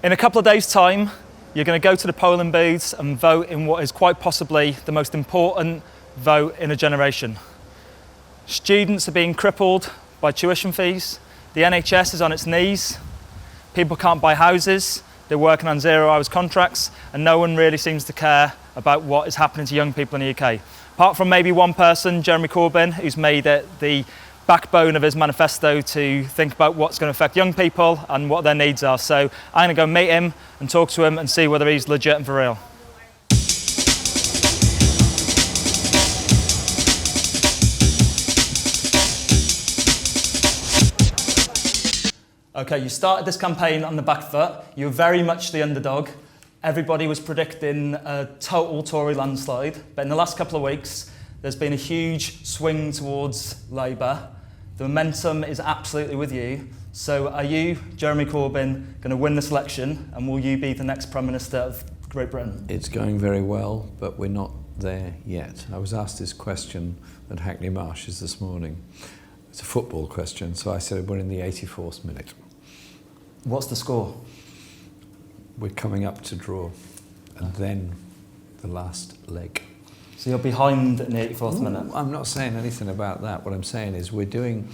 In a couple of days' time, you're going to go to the polling booths and vote in what is quite possibly the most important vote in a generation. Students are being crippled by tuition fees, the NHS is on its knees, people can't buy houses, they're working on 0 hours contracts, and no one really seems to care about what is happening to young people in the UK. Apart from maybe one person, Jeremy Corbyn, who's made it the backbone of his manifesto to think about what's going to affect young people and what their needs are. So I'm going to go meet him and talk to him and see whether he's legit and for real. Okay, you started this campaign on the back foot. You were very much the underdog. Everybody was predicting a total Tory landslide, but in the last couple of weeks, there's been a huge swing towards Labour. The momentum is absolutely with you. So are you, Jeremy Corbyn, going to win this election, and will you be the next Prime Minister of Great Britain? It's going very well, but we're not there yet. I was asked this question at Hackney Marshes this morning. It's a football question, so I said we're in the 84th minute. What's the score? We're coming up to draw, and then the last leg. So you're behind in the 84th minute? I'm not saying anything about that. What I'm saying is we're doing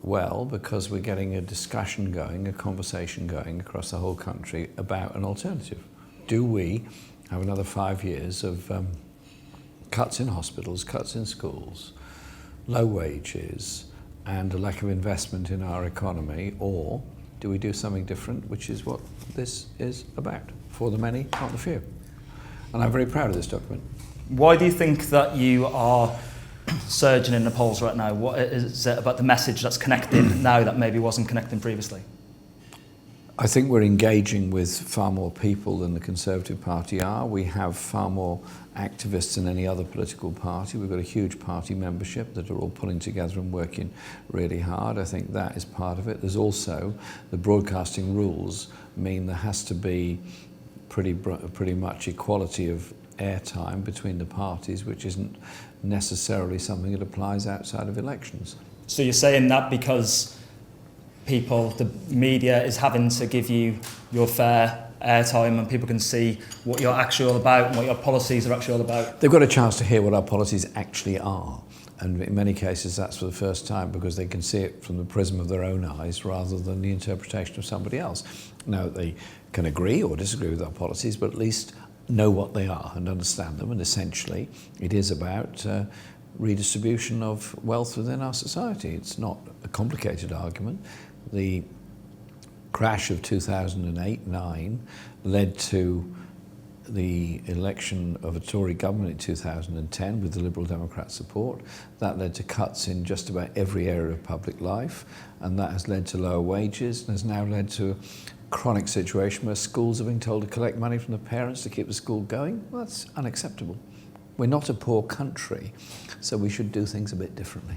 well because we're getting a discussion going, a conversation going across the whole country about an alternative. Do we have another 5 years of cuts in hospitals, cuts in schools, low wages, and a lack of investment in our economy, or do we do something different, which is what this is about, for the many, not the few? And I'm very proud of this document. Why do you think that you are surging in the polls right now? What is it about the message that's connecting now that maybe wasn't connecting previously? I think we're engaging with far more people than the Conservative Party are. We have far more activists than any other political party. We've got a huge party membership that are all pulling together and working really hard. I think that is part of it. There's also the broadcasting rules mean there has to be pretty much equality of airtime between the parties, which isn't necessarily something that applies outside of elections. So you're saying that because people, the media is having to give you your fair airtime and people can see what you're actually all about and what your policies are actually all about? They've got a chance to hear what our policies actually are. And in many cases that's for the first time because they can see it from the prism of their own eyes rather than the interpretation of somebody else. Now, they can agree or disagree with our policies, but at least know what they are and understand them, and essentially it is about redistribution of wealth within our society. It's not a complicated argument. The crash of 2008-9 led to the election of a Tory government in 2010 with the Liberal Democrat support. That led to cuts in just about every area of public life, and that has led to lower wages and has now led to a chronic situation where schools are being told to collect money from the parents to keep the school going. Well, that's unacceptable. We're not a poor country, so we should do things a bit differently.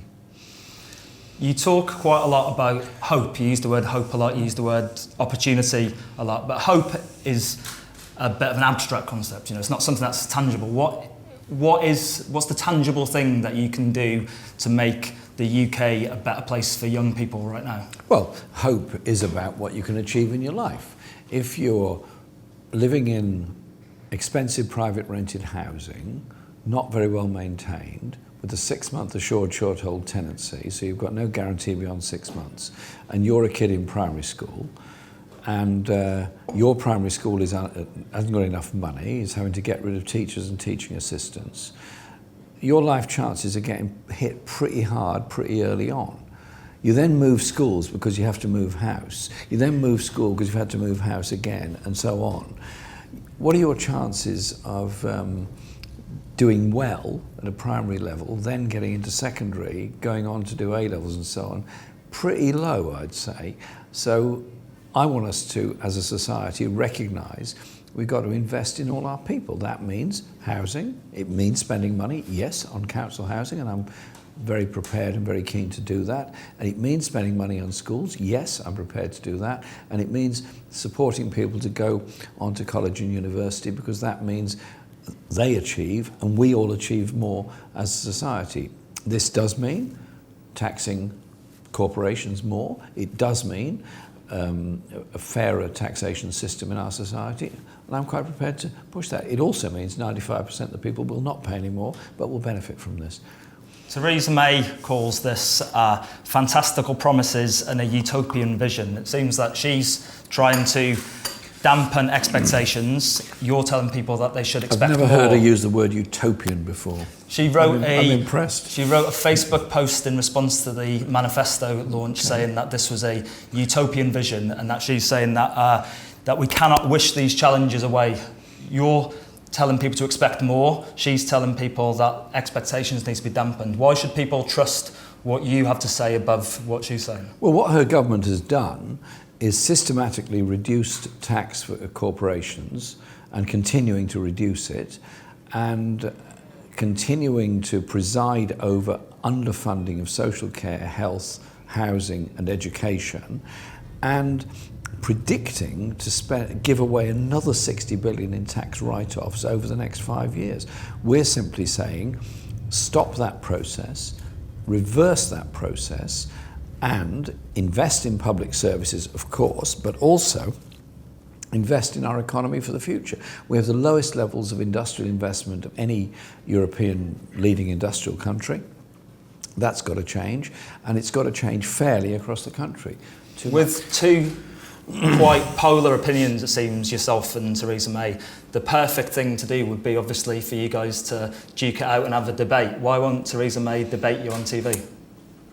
You talk quite a lot about hope. You use the word hope a lot, you use the word opportunity a lot, but hope is a bit of an abstract concept. You know, it's not something that's tangible. What's the tangible thing that you can do to make the UK a better place for young people right now? Well, hope is about what you can achieve in your life. If you're living in expensive private rented housing, not very well maintained, with a 6-month assured short-hold tenancy, so you've got no guarantee beyond 6 months, and you're a kid in primary school, and your primary school hasn't got enough money, is having to get rid of teachers and teaching assistants, your life chances are getting hit pretty hard pretty early on. You then move schools because you have to move house. You then move school because you've had to move house again, and so on. What are your chances of doing well at a primary level, then getting into secondary, going on to do A-levels and so on? Pretty low, I'd say. So I want us to, as a society, recognise we've got to invest in all our people. That means housing. It means spending money, yes, on council housing, and I'm very prepared and very keen to do that. And it means spending money on schools. Yes, I'm prepared to do that. And it means supporting people to go on to college and university, because that means they achieve and we all achieve more as a society. This does mean taxing corporations more. It does mean a fairer taxation system in our society, and I'm quite prepared to push that. It also means 95% of the people will not pay any more, but will benefit from this. Theresa May calls this fantastical promises and a utopian vision. It seems that she's trying to dampen expectations. You're telling people that they should expect more. I've never heard her use the word utopian before. She wrote I'm impressed. She wrote a Facebook post in response to the manifesto launch, saying that this was a utopian vision, and that she's saying that that we cannot wish these challenges away. You're telling people to expect more. She's telling people that expectations need to be dampened. Why should people trust what you have to say above what she's saying? Well, what her government has done is systematically reduced tax for corporations and continuing to reduce it, and continuing to preside over underfunding of social care, health, housing and education, and predicting to give away another 60 billion in tax write-offs over the next 5 years. We're simply saying, stop that process, reverse that process, and invest in public services, of course, but also invest in our economy for the future. We have the lowest levels of industrial investment of any European leading industrial country. That's got to change, and it's got to change fairly across the country. With two quite polar opinions, it seems, yourself and Theresa May, the perfect thing to do would be obviously for you guys to duke it out and have a debate. Why won't Theresa May debate you on TV?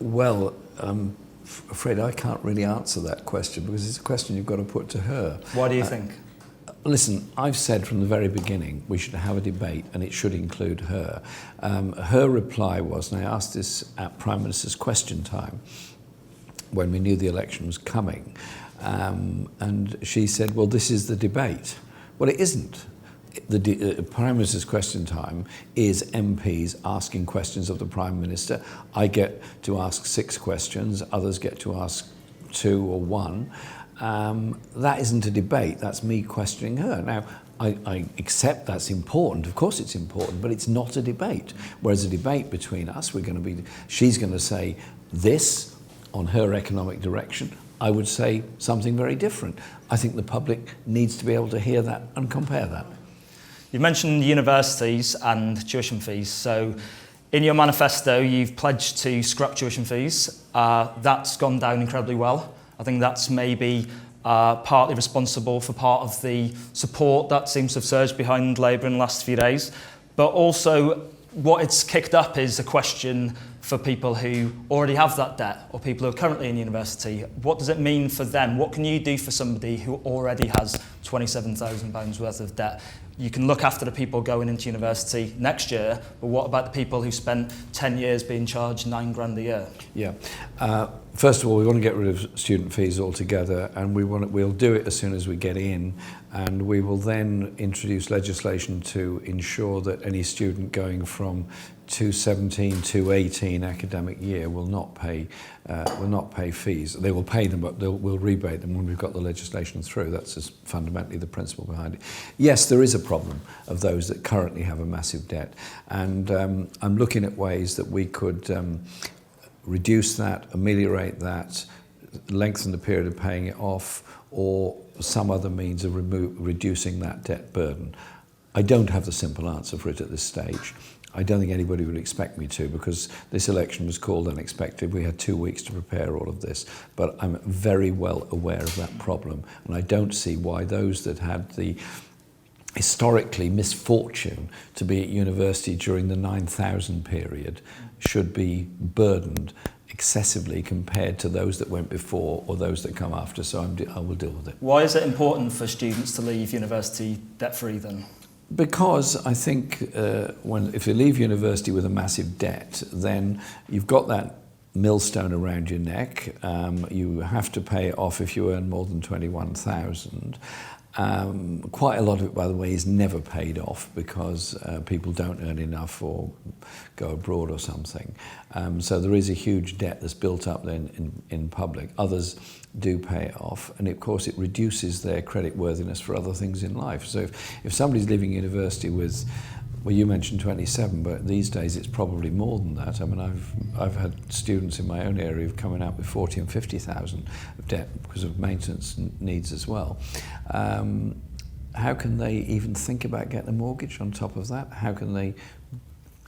Well, I'm afraid I can't really answer that question, because it's a question you've got to put to her. Why do you think? Listen, I've said from the very beginning we should have a debate, and it should include her. Her reply was, and I asked this at Prime Minister's Question Time when we knew the election was coming, and she said, well, this is the debate. Well, it isn't. The Prime Minister's Question Time is MPs asking questions of the Prime Minister. I get to ask 6 questions, others get to ask 2 or 1. That isn't a debate, that's me questioning her. Now, I accept that's important, of course it's important, but it's not a debate. Whereas a debate between us, she's going to say this on her economic direction, I would say something very different. I think the public needs to be able to hear that and compare that. You mentioned universities and tuition fees. So in your manifesto, you've pledged to scrap tuition fees. That's gone down incredibly well. I think that's maybe partly responsible for part of the support that seems to have surged behind Labour in the last few days. But also, what it's kicked up is a question for people who already have that debt, or people who are currently in university. What does it mean for them? What can you do for somebody who already has £27,000 worth of debt? You can look after the people going into university next year, but what about the people who spent 10 years being charged £9,000 a year? Yeah. First of all, we want to get rid of student fees altogether, and we'll do it as soon as we get in, and we will then introduce legislation to ensure that any student going from 2017 to 18 academic year will not pay fees. They will pay them, but we'll rebate them when we've got the legislation through. That's just fundamentally the principle behind it. Yes, there is a problem of those that currently have a massive debt, and I'm looking at ways that we could reduce that, ameliorate that, lengthen the period of paying it off, or some other means of reducing that debt burden. I don't have the simple answer for it at this stage. I don't think anybody would expect me to, because this election was called unexpected. We had 2 weeks to prepare all of this, but I'm very well aware of that problem, and I don't see why those that had the historically misfortune to be at university during the 9,000 period should be burdened excessively compared to those that went before or those that come after, so I will deal with it. Why is it important for students to leave university debt-free then? Because I think if you leave university with a massive debt, then you've got that millstone around your neck. You have to pay it off if you earn more than 21,000. Quite a lot of it, by the way, is never paid off because people don't earn enough or go abroad or something. So there is a huge debt that's built up then in public. Others do pay it off, and of course it reduces their credit worthiness for other things in life. So if somebody's leaving university with Well, you mentioned 27, but these days it's probably more than that. I mean, I've had students in my own area who've coming out with 40 and 50,000 of debt because of maintenance needs as well. How can they even think about getting a mortgage on top of that? How can they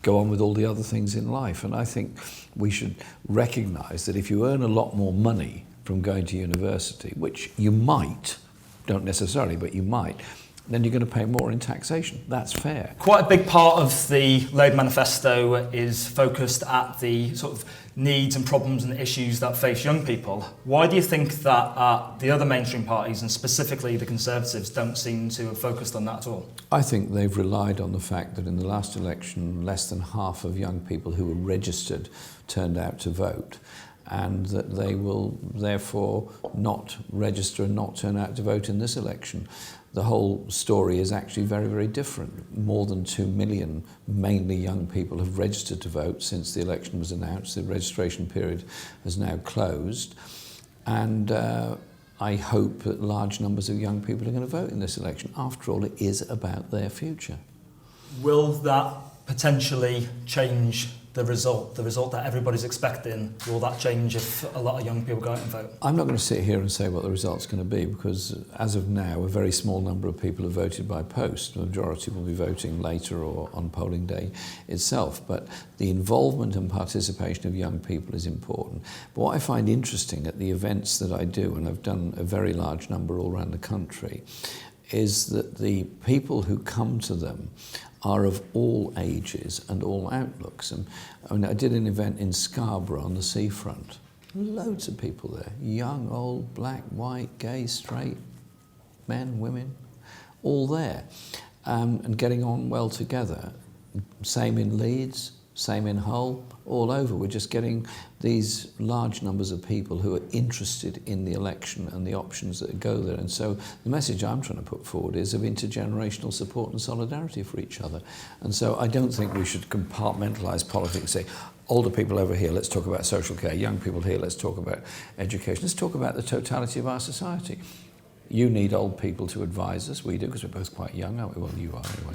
go on with all the other things in life? And I think we should recognise that if you earn a lot more money from going to university, which you might, don't necessarily, but you might, then you're going to pay more in taxation. That's fair. Quite a big part of the Labour manifesto is focused at the sort of needs and problems and issues that face young people. Why do you think that the other mainstream parties, and specifically the Conservatives, don't seem to have focused on that at all? I think they've relied on the fact that in the last election, less than half of young people who were registered turned out to vote, and that they will therefore not register and not turn out to vote in this election. The whole story is actually very, very different. More than 2 million, mainly young people, have registered to vote since the election was announced. The registration period has now closed. And I hope that large numbers of young people are going to vote in this election. After all, it is about their future. Will that potentially change the result that everybody's expecting? Will that change if a lot of young people go out and vote? I'm not going to sit here and say what the result's going to be, because as of now, a very small number of people have voted by post. The majority will be voting later or on polling day itself. But the involvement and participation of young people is important. But what I find interesting at the events that I do, and I've done a very large number all around the country, is that the people who come to them are of all ages and all outlooks. And I mean, I did an event in Scarborough on the seafront. Loads of people there, young, old, black, white, gay, straight, men, women, all there, and getting on well together. Same in Leeds, same in Hull, all over. We're just getting these large numbers of people who are interested in the election and the options that go there. And so the message I'm trying to put forward is of intergenerational support and solidarity for each other. And so I don't think we should compartmentalise politics, say, older people over here, let's talk about social care. Young people here, let's talk about education. Let's talk about the totality of our society. You need old people to advise us. We do, because we're both quite young, aren't we? Well, you are anyway.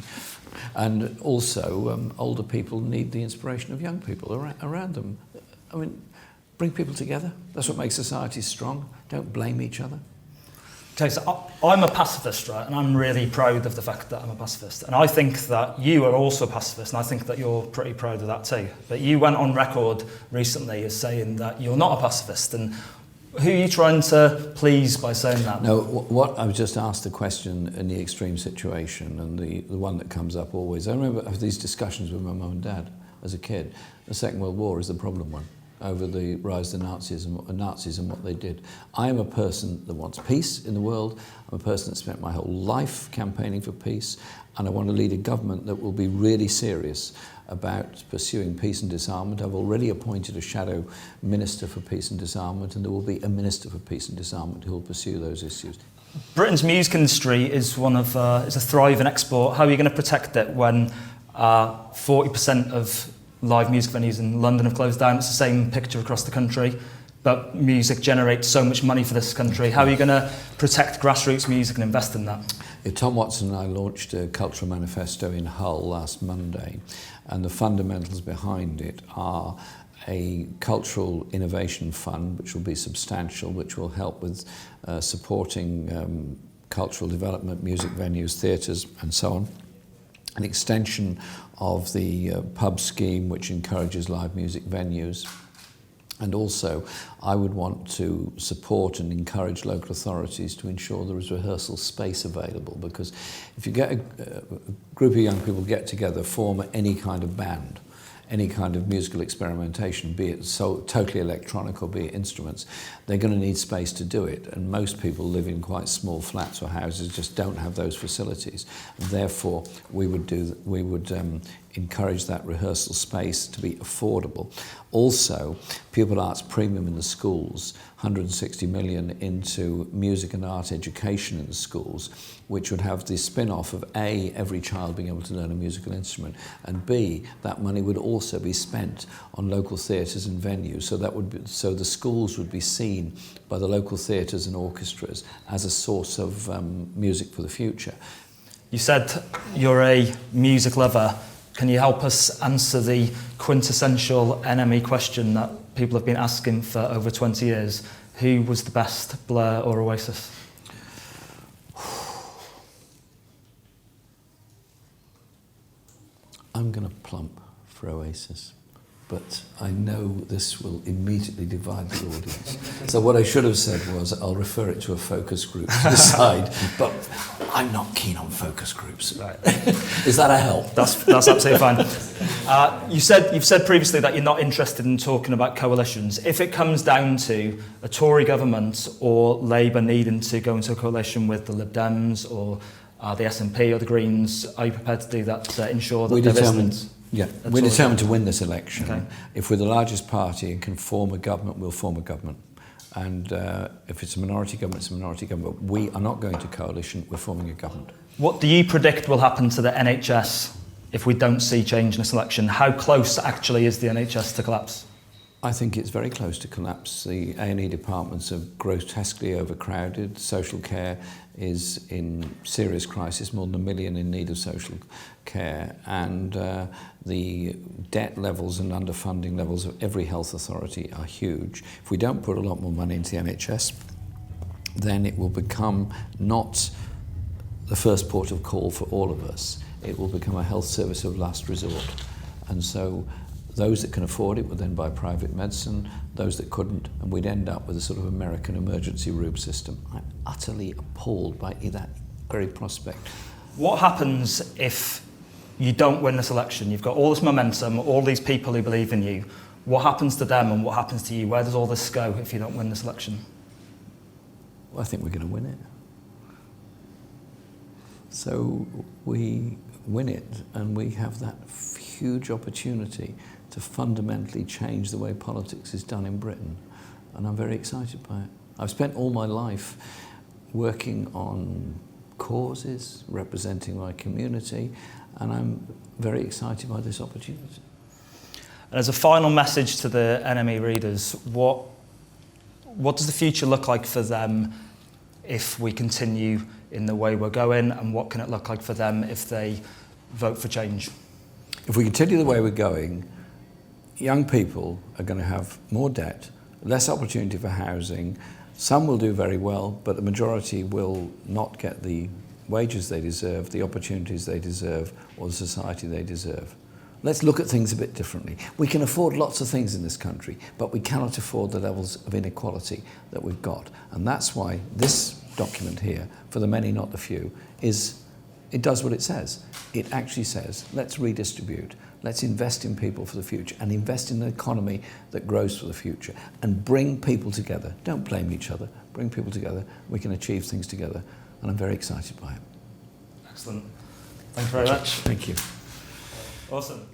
And also, older people need the inspiration of young people around them. I mean, bring people together. That's what makes society strong. Don't blame each other. Okay, so I'm a pacifist, right? And I'm really proud of the fact that I'm a pacifist. And I think that you are also a pacifist, and I think that you're pretty proud of that too. But you went on record recently as saying that you're not a pacifist. And who are you trying to please by saying that? No, what I was just asked the question in the extreme situation, and the one that comes up always. I remember I had these discussions with my mum and dad as a kid. The Second World War is the problem one, over the rise of the Nazis and what they did. I am a person that wants peace in the world. I'm a person that spent my whole life campaigning for peace, and I want to lead a government that will be really serious about pursuing peace and disarmament. I've already appointed a shadow minister for peace and disarmament, and there will be a minister for peace and disarmament who will pursue those issues. Britain's music industry is is a thriving export. How are you going to protect it when 40% of live music venues in London have closed down? It's the same picture across the country, but music generates so much money for this country. How are you going to protect grassroots music and invest in that? Tom Watson and I launched a cultural manifesto in Hull last Monday, and the fundamentals behind it are a cultural innovation fund, which will be substantial, which will help with supporting cultural development, music venues, theatres and so on. An extension of the pub scheme, which encourages live music venues. And also, I would want to support and encourage local authorities to ensure there is rehearsal space available, because if you get a group of young people get together, form any kind of band, any kind of musical experimentation, be it so totally electronic or be it instruments, they're going to need space to do it. And most people live in quite small flats or houses, just don't have those facilities. And therefore, we would encourage that rehearsal space to be affordable. Also, pupil arts premium in the schools, 160 million into music and art education in the schools, which would have the spin-off of A, every child being able to learn a musical instrument, and B, that money would also be spent on local theatres and venues, so the schools would be seen by the local theatres and orchestras as a source of music for the future. You said you're a music lover. Can you help us answer the quintessential NME question that people have been asking for over 20 years? Who was the best, Blair or Oasis? I'm going to plump for Oasis, but I know this will immediately divide the audience. So what I should have said was I'll refer it to a focus group to decide, but I'm not keen on focus groups. Right. Is that a help? That's absolutely fine. You've said previously that you're not interested in talking about coalitions. If it comes down to a Tory government or Labour needing to go into a coalition with the Lib Dems or the SNP or the Greens, are you prepared to do that to ensure that there isn't? Yeah, we're determined to win this election. Okay. If we're the largest party and can form a government, we'll form a government. And if it's a minority government, it's a minority government. But we are not going to coalition, we're forming a government. What do you predict will happen to the NHS if we don't see change in this election? How close actually is the NHS to collapse? I think it's very close to collapse. The A&E departments are grotesquely overcrowded. Social care is in serious crisis, more than 1 million in need of social care. And the debt levels and underfunding levels of every health authority are huge. If we don't put a lot more money into the NHS, then it will become not the first port of call for all of us. It will become a health service of last resort. And so those that can afford it would then buy private medicine, those that couldn't, and we'd end up with a sort of American emergency room system. I'm utterly appalled by that very prospect. What happens if you don't win this election? You've got all this momentum, all these people who believe in you. What happens to them and what happens to you? Where does all this go if you don't win this election? Well, I think we're going to win it. So we win it, and we have that huge opportunity to fundamentally change the way politics is done in Britain. And I'm very excited by it. I've spent all my life working on causes, representing my community, and I'm very excited by this opportunity. And as a final message to the NME readers, what does the future look like for them if we continue in the way we're going, and what can it look like for them if they vote for change? If we continue the way we're going, young people are going to have more debt, less opportunity for housing. Some will do very well, but the majority will not get the wages they deserve, the opportunities they deserve, or the society they deserve. Let's look at things a bit differently. We can afford lots of things in this country, but we cannot afford the levels of inequality that we've got. And that's why this document here, for the many, not the few, it does what it says. It actually says, let's redistribute, let's invest in people for the future, and invest in an economy that grows for the future, and bring people together. Don't blame each other, bring people together. We can achieve things together, and I'm very excited by it. Excellent. Thank you very much. Thank you. Awesome.